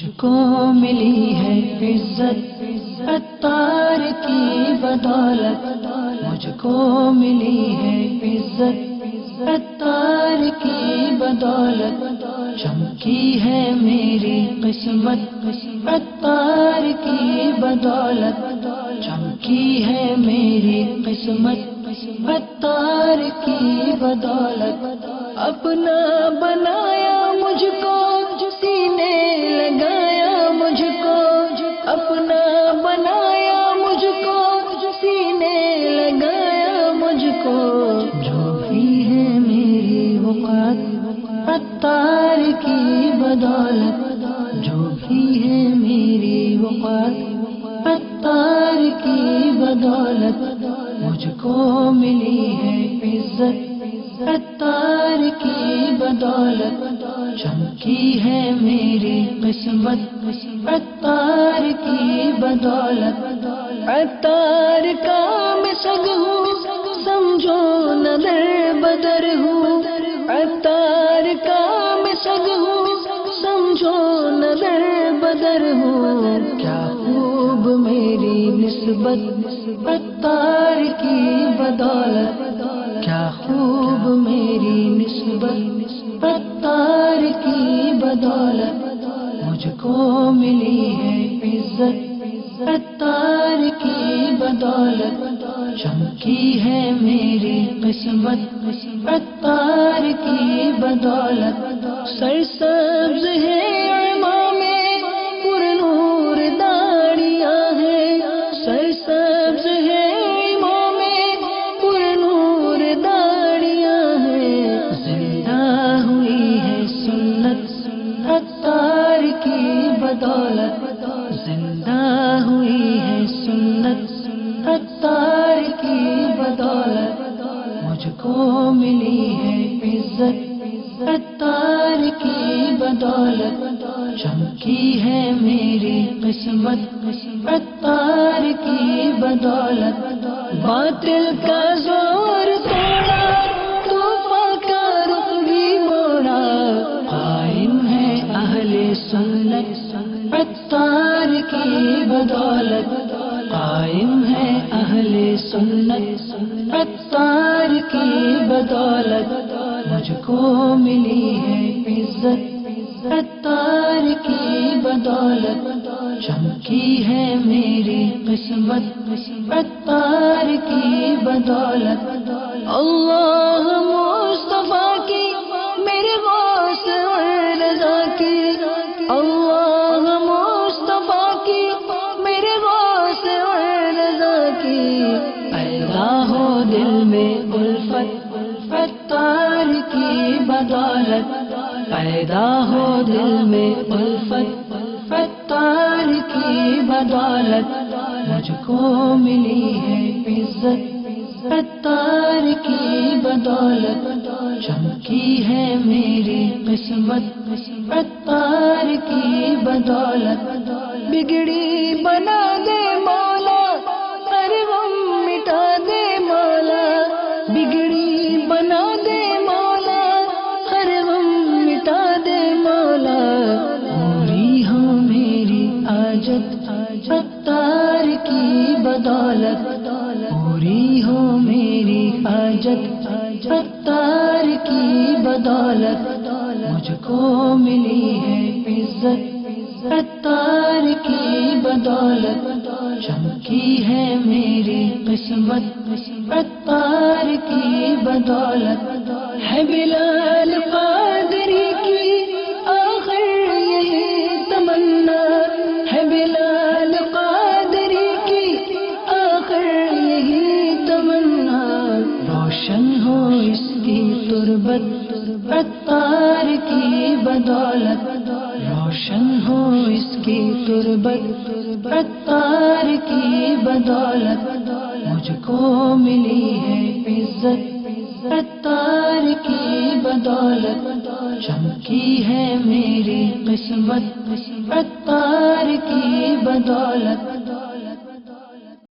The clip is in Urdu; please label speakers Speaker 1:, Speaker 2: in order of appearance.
Speaker 1: مجھ کو ملی ہے عزت عطار کی بدولت، مجھ کو ملی ہے عزت عطار کی بدولت، چمکی ہے میری قسمت عطار کی بدولت، چمکی ہے میری قسمت عطار کی بدولت، اپنا بنایا مجھ کو سینے لگایا مجھ کو، اپنا بنایا مجھ کو سینے لگایا مجھ کو، جو بھی ہے میری وقت عطار کی بدولت، جو بھی ہے میری وقت عطار کی بدولت، مجھ کو ملی ہے عزت عطار کی بدولت، چمکی ہے میری قسمت عطار کی بدولت، عطار کا میں سگ ہوں سمجھو نہ در بدر ہوں، عطار کا میں سگ ہوں سمجھو نہ در بدر ہوں، کیا خوب میری نسبت عطار کی بدولت، کیا خوب میری نسبت عطار کی بدولت، مجھ کو ملی ہے عزت عطار کی بدولت، چمکی ہے میری قسمت عطار کی بدولت، سرسبز ہے امام پر نور داڑیاں ہیں، سرسبز ہے امام پر نور داڑیاں ہیں، زندہ ہوئی ہے سنت عطار کی بدولت، زندہ ہوئی ہے سنت عطار کی بدولت، مجھ کو ملی ہے عزت عطار کی بدولت، چمکی ہے میری قسمت عطار کی بدولت، باطل کا زور توڑا طوفان کا رخ بھی موڑا، قائم ہے اہل سنت عطار کی بدولت، قائم ہے اہل سنت عطار کی بدولت، مجھ کو ملی ہے عزت عطار کی بدولت، چمکی ہے میری قسمت عطار کی بدولت، اللہ مصطفیٰ کی میرے غوث رضا کی، اللہ مصطفیٰ کی میرے غوث رضا کی، پیدا ہو دل میں الفت عطار کی بدولت، پیدا ہو دل میں الفت عطار کی بدولت، مجھ کو ملی ہے عزت عطار کی بدولت، چمکی ہے میری قسمت عطار کی بدولت، بگڑی بنا دے مولا ہر غم مٹا دے مولا، بگڑی بنا دے مولا ہر غم مٹا دے مولا، پوری ہو میری حاجت عطار کی بدولت، پوری ہو میری حاجت عطار کی بدولت، مجھ کو ملی ہے عزت عطار کی بدولت، چمکی ہے میری قسمت عطار کی بدولت، ہے بلال قادری کی آخر یہی تمنا، ہے بلال قادری کی آخر یہی تمنا، روشن ہو اس کی تربت عطار کی بدولت، روشن ہو اس کی تربت عطار کی بدولت، مجھ کو ملی ہے عزت عطار کی بدولت، چمکی ہے میری قسمت عطار کی بدولت،